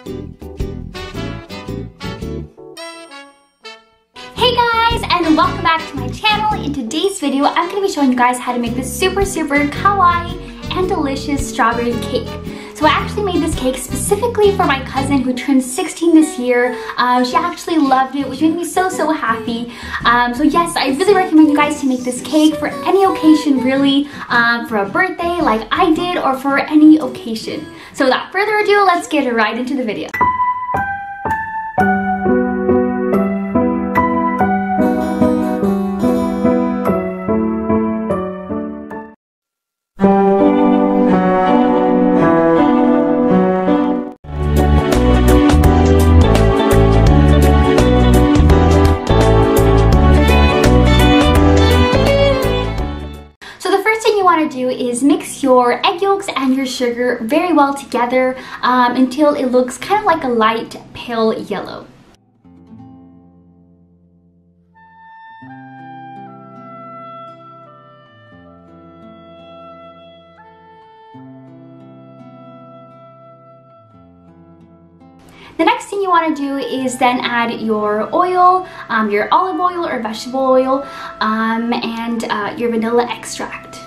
Hey guys, and welcome back to my channel. In today's video, I'm going to be showing you guys how to make this super kawaii and delicious strawberry cake. So I actually made this cake specifically for my cousin who turned 16 this year. She actually loved it, which made me so happy. So yes, I really recommend you guys to make this cake for any occasion really, for a birthday like I did or for any occasion. So without further ado, let's get right into the video. Is mix your egg yolks and your sugar very well together until it looks kind of like a light pale yellow. The next thing you want to do is then add your oil, your olive oil or vegetable oil, and your vanilla extract.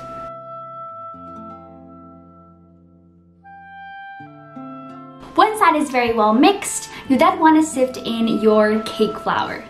Once that is very well mixed, you then want to sift in your cake flour.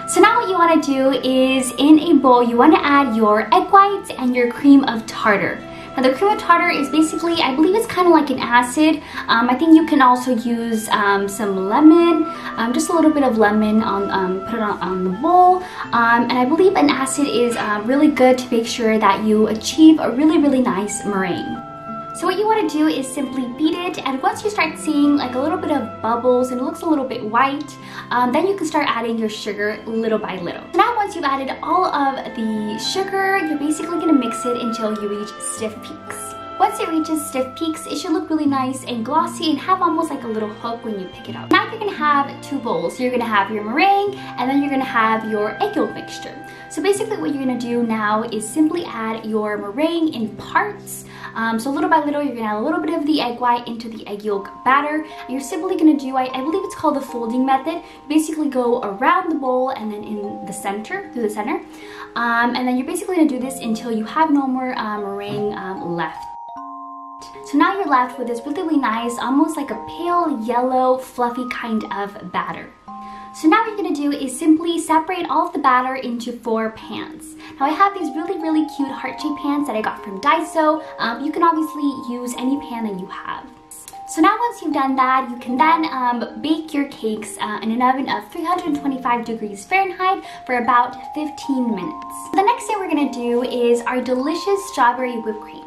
So now what you want to do is, in a bowl, you want to add your egg whites and your cream of tartar. Now the cream of tartar is basically, I believe it's kind of like an acid. I think you can also use some lemon, just a little bit of lemon put it on the bowl. And I believe an acid is really good to make sure that you achieve a really nice meringue. So what you want to do is simply beat it, and once you start seeing like a little bit of bubbles and it looks a little bit white, then you can start adding your sugar little by little. So now once you've added all of the sugar, you're basically going to mix it until you reach stiff peaks. Once it reaches stiff peaks, it should look really nice and glossy and have almost like a little hook when you pick it up. Now you're going to have two bowls. You're going to have your meringue, and then you're going to have your egg yolk mixture. So basically what you're going to do now is simply add your meringue in parts. So little by little, you're going to add a little bit of the egg white into the egg yolk batter. And you're simply going to do, I believe it's called the folding method. You basically go around the bowl and then in the center, through the center. And then you're basically going to do this until you have no more meringue left. So now you're left with this really nice, almost like a pale yellow, fluffy kind of batter. So now what you're going to do is simply separate all of the batter into 4 pans. Now I have these really cute heart-shaped pans that I got from Daiso. You can obviously use any pan that you have. So now once you've done that, you can then bake your cakes in an oven of 325 degrees Fahrenheit for about 15 minutes. The next thing we're going to do is our delicious strawberry whipped cream.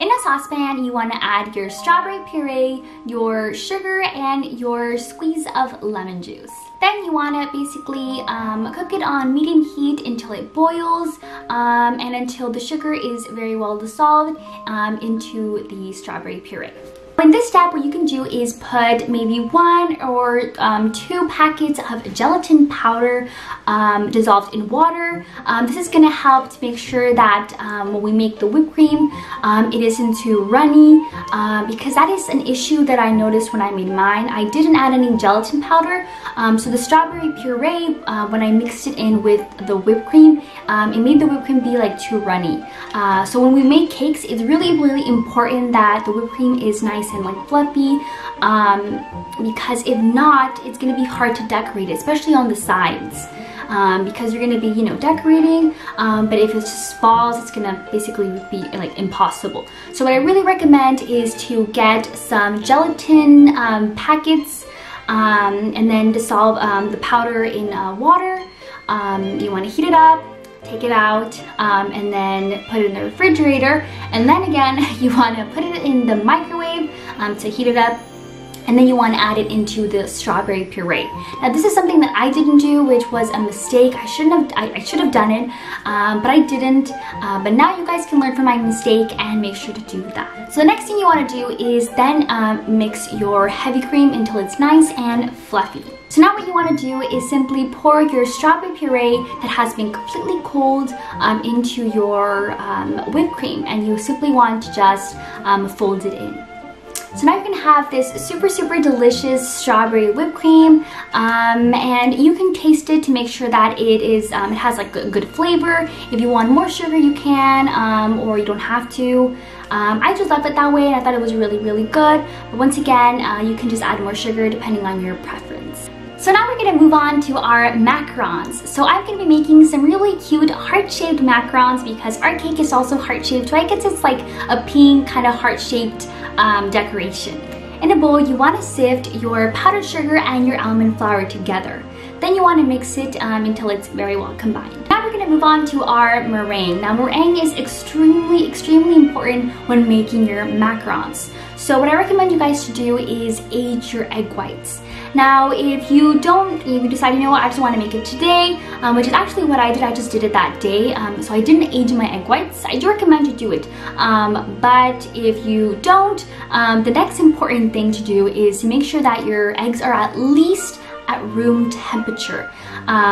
In a saucepan, you want to add your strawberry puree, your sugar, and your squeeze of lemon juice. Then you want to basically cook it on medium heat until it boils and until the sugar is very well dissolved into the strawberry puree. In this step, what you can do is put maybe 1 or 2 packets of gelatin powder dissolved in water. This is going to help to make sure that when we make the whipped cream, it isn't too runny, because that is an issue that I noticed when I made mine. I didn't add any gelatin powder, so the strawberry puree, when I mixed it in with the whipped cream, it made the whipped cream be like too runny. So when we make cakes, it's really important that the whipped cream is nice and like fluffy, because if not, it's going to be hard to decorate, especially on the sides, because you're going to be, you know, decorating, but if it just falls, it's going to basically be like impossible. So what I really recommend is to get some gelatin packets and then dissolve the powder in water. You want to heat it up, take it out, and then put it in the refrigerator, and then again you want to put it in the microwave to heat it up and then you want to add it into the strawberry puree. Now this is something that I didn't do, which was a mistake. I should have done it, but I didn't. But now you guys can learn from my mistake and make sure to do that. So the next thing you want to do is then mix your heavy cream until it's nice and fluffy. So now what you want to do is simply pour your strawberry puree that has been completely cold into your whipped cream, and you simply want to just fold it in. So now you can have this super delicious strawberry whipped cream, and you can taste it to make sure that it has like a good flavor. If you want more sugar, you can, or you don't have to. I just left it that way and I thought it was really good. But once again, you can just add more sugar depending on your preference. So now we're gonna move on to our macarons. So I'm gonna be making some really cute heart-shaped macarons because our cake is also heart-shaped, so I guess it's like a pink kind of heart-shaped decoration. In a bowl, you want to sift your powdered sugar and your almond flour together. Then you want to mix it until it's very well combined. Now we're going to move on to our meringue. Now meringue is extremely important when making your macarons. So what I recommend you guys to do is age your egg whites. Now if you decide, you know what, I just want to make it today, which is actually what I did. I just did it that day, so I didn't age my egg whites. I do recommend you do it, but if you don't, the next important thing to do is to make sure that your eggs are at least at room temperature.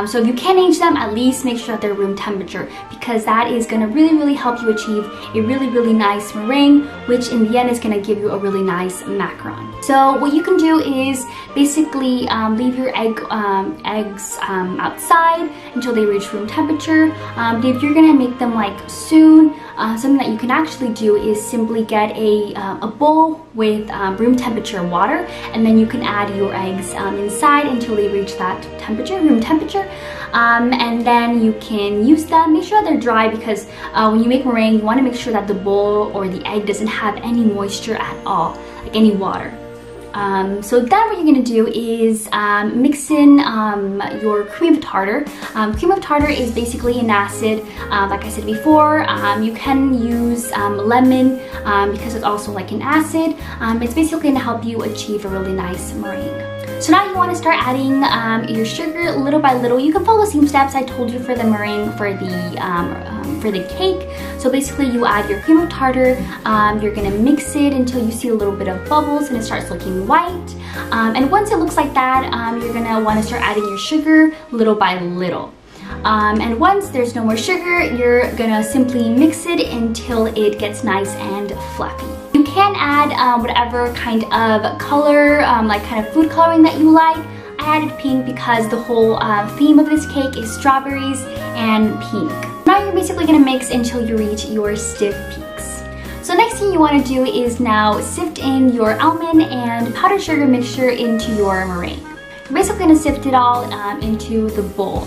So if you can age them, at least make sure that they're room temperature, because that is going to really help you achieve a really nice meringue, which in the end is going to give you a really nice macaron. So what you can do is basically leave your eggs outside until they reach room temperature. If you're going to make them like soon, something that you can actually do is simply get a bowl with room temperature water, and then you can add your eggs inside until they reach that room temperature, and then you can use them. Make sure they're dry, because when you make meringue, you want to make sure that the bowl or the egg doesn't have any moisture at all, like any water. So then what you're going to do is mix in your cream of tartar. Cream of tartar is basically an acid, like I said before. You can use lemon because it's also like an acid. It's basically going to help you achieve a really nice meringue. So now you want to start adding your sugar little by little. You can follow the same steps I told you for the meringue for the cake. So basically you add your cream of tartar, you're going to mix it until you see a little bit of bubbles and it starts looking white. And once it looks like that, you're going to want to start adding your sugar little by little. And once there's no more sugar, you're going to simply mix it until it gets nice and fluffy. You can add whatever kind of color, like kind of food coloring that you like. I added pink because the whole theme of this cake is strawberries and pink. Now you're basically going to mix until you reach your stiff peaks. So next thing you want to do is now sift in your almond and powdered sugar mixture into your meringue. You're basically going to sift it all into the bowl.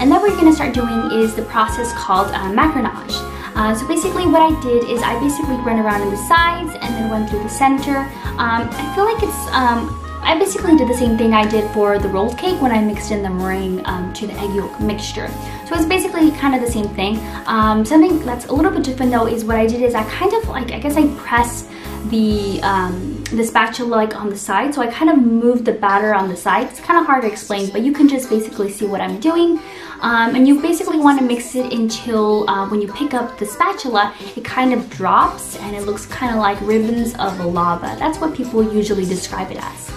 And then what you're going to start doing is the process called macaronage. So basically what I did is I basically went around on the sides and then went through the center. I feel like I basically did the same thing I did for the rolled cake when I mixed in the meringue to the egg yolk mixture. So it's basically kind of the same thing. Something that's a little bit different though is what I did is I kind of like, I guess I pressed the spatula like on the side, so I kind of moved the batter on the side. It's kind of hard to explain, but you can just basically see what I'm doing. And you basically want to mix it until when you pick up the spatula, it kind of drops and it looks kind of like ribbons of lava. That's what people usually describe it as.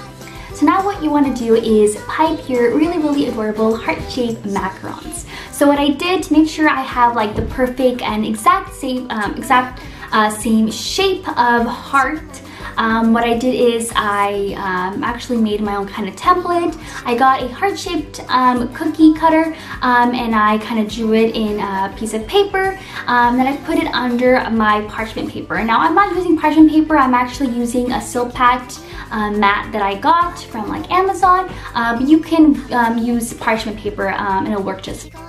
So now what you want to do is pipe your really adorable heart-shaped macarons. So what I did to make sure I have like the perfect and exact same shape of heart, what I did is I actually made my own kind of template. I got a heart-shaped cookie cutter and I kind of drew it in a piece of paper. Then I put it under my parchment paper. Now I'm not using parchment paper, I'm actually using a Silpat mat that I got from like Amazon, but you can use parchment paper and it'll work just fine.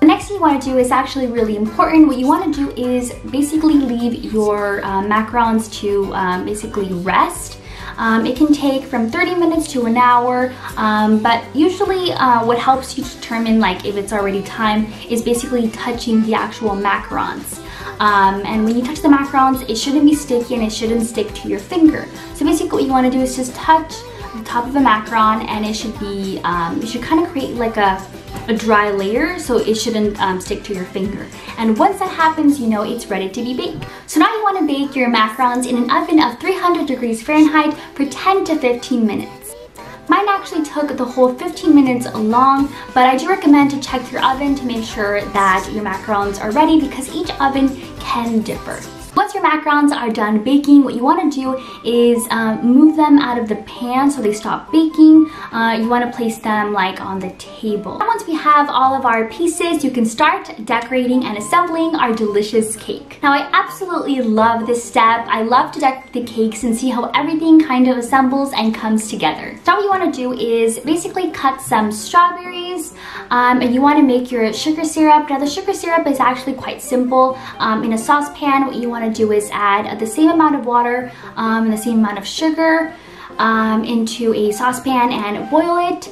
The next thing you want to do is actually really important. What you want to do is basically leave your macarons to basically rest. It can take from 30 minutes to an hour, but usually what helps you determine like if it's already time is basically touching the actual macarons. And when you touch the macarons, it shouldn't be sticky and it shouldn't stick to your finger. So basically what you want to do is just touch the top of a macaron, and it should be, it should kind of create like a dry layer, so it shouldn't stick to your finger. And once that happens, you know it's ready to be baked. So now you want to bake your macarons in an oven of 300 degrees Fahrenheit for 10 to 15 minutes. Mine actually took the whole 15 minutes long, but I do recommend to check your oven to make sure that your macarons are ready because each oven can differ. Once your macarons are done baking, what you want to do is move them out of the pan so they stop baking. You want to place them like on the table. And once we have all of our pieces, you can start decorating and assembling our delicious cake. Now I absolutely love this step. I love to decorate the cakes and see how everything kind of assembles and comes together. So what you want to do is basically cut some strawberries, and you want to make your sugar syrup. Now the sugar syrup is actually quite simple. In a saucepan, what you want to do is add the same amount of water and the same amount of sugar into a saucepan and boil it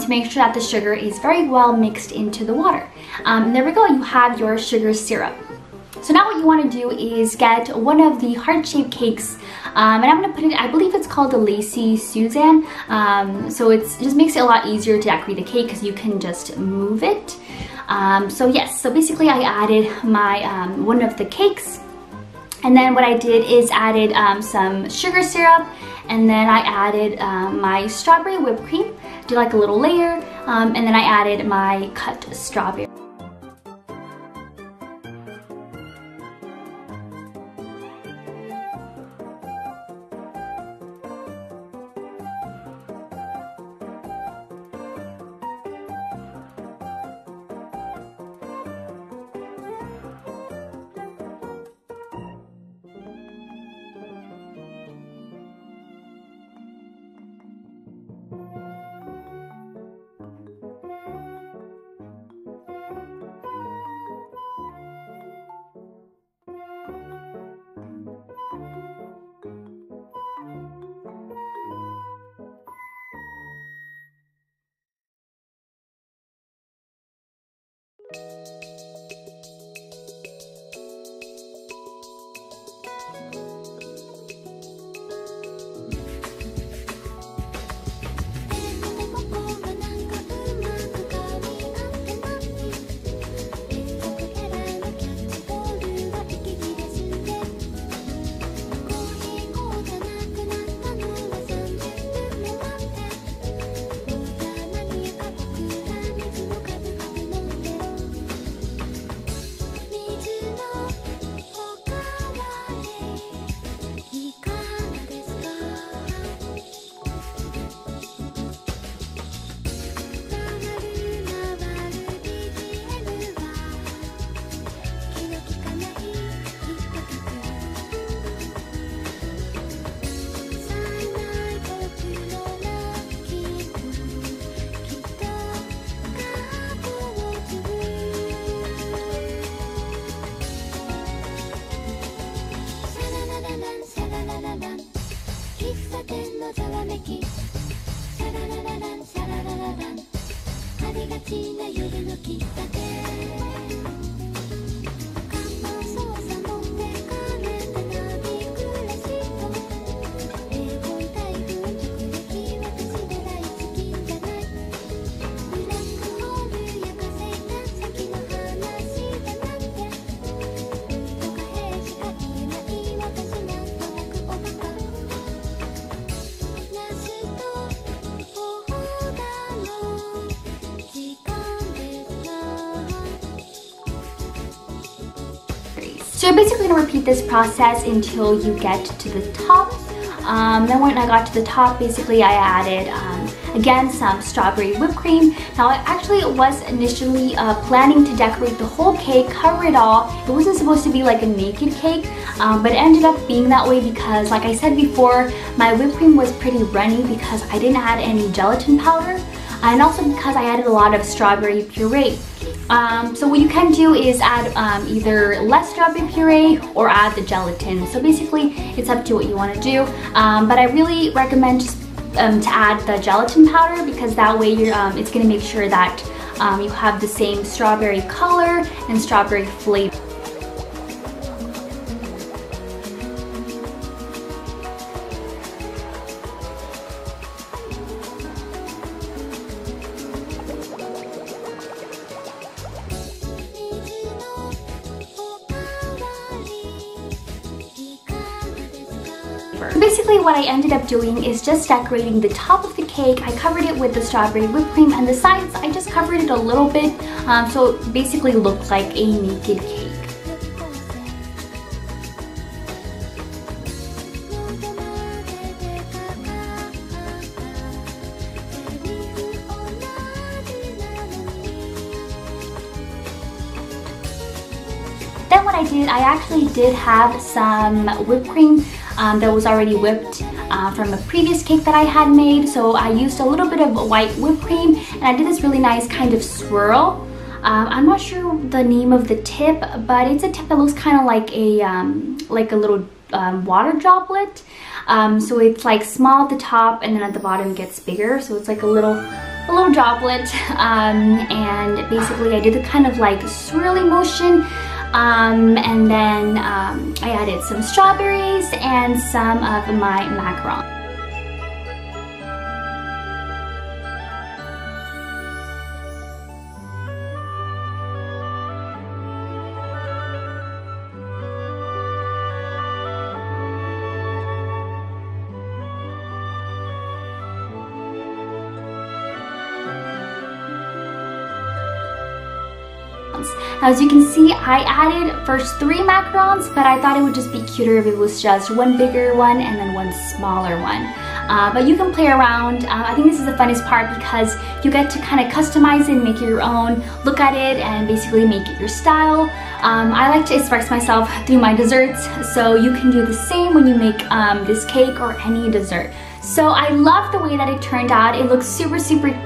to make sure that the sugar is very well mixed into the water. And there we go, you have your sugar syrup. So now what you want to do is get one of the heart-shaped cakes, and I'm going to put it, I believe it's called the Lacy Suzanne, so it just makes it a lot easier to decorate the cake because you can just move it. So yes, so basically I added my one of the cakes, and then what I did is added some sugar syrup, and then I added my strawberry whipped cream, did like a little layer, and then I added my cut strawberry. So you're basically going to repeat this process until you get to the top. Then when I got to the top, basically I added, again, some strawberry whipped cream. Now I actually was initially planning to decorate the whole cake, cover it all. It wasn't supposed to be like a naked cake, but it ended up being that way because, like I said before, my whipped cream was pretty runny because I didn't add any gelatin powder. and also because I added a lot of strawberry puree. So what you can do is add either less strawberry puree or add the gelatin. So basically, it's up to what you want to do. But I really recommend just to add the gelatin powder, because that way it's going to make sure that you have the same strawberry color and strawberry flavor. Basically what I ended up doing is just decorating the top of the cake. I covered it with the strawberry whipped cream, and the sides I just covered it a little bit so it basically looked like a naked cake. Then what I did, I actually did have some whipped cream that was already whipped from a previous cake that I had made. So I used a little bit of white whipped cream, and I did this really nice kind of swirl. I'm not sure the name of the tip, but it's a tip that looks kind of like a little water droplet. So it's like small at the top, and then at the bottom it gets bigger. So it's like a little droplet, and basically I did the kind of like swirly motion. And then I added some strawberries and some of my macarons. Now, as you can see, I added first 3 macarons, but I thought it would just be cuter if it was just one bigger one and then one smaller one. But you can play around. I think this is the funnest part because you get to kind of customize it and make it your own, look at it and basically make it your style. I like to express myself through my desserts, so you can do the same when you make this cake or any dessert. So I love the way that it turned out. It looks super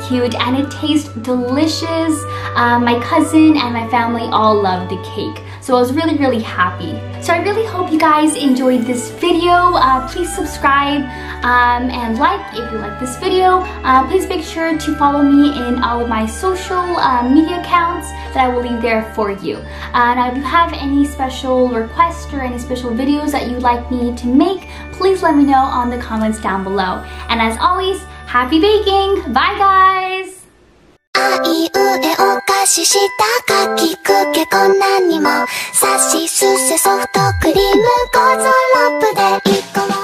cute and it tastes delicious. My cousin and my family all loved the cake, so I was really happy. So I really hope you guys enjoyed this video. Please subscribe and like if you like this video. Please make sure to follow me in all of my social media accounts that I will leave there for you. Now if you have any special requests or any special videos that you'd like me to make, please let me know on the comments down below. And as always, happy baking! Bye guys! あいうえお菓子したかきくけこんなにもさしすせソフトクリームゴーゾロップで1個も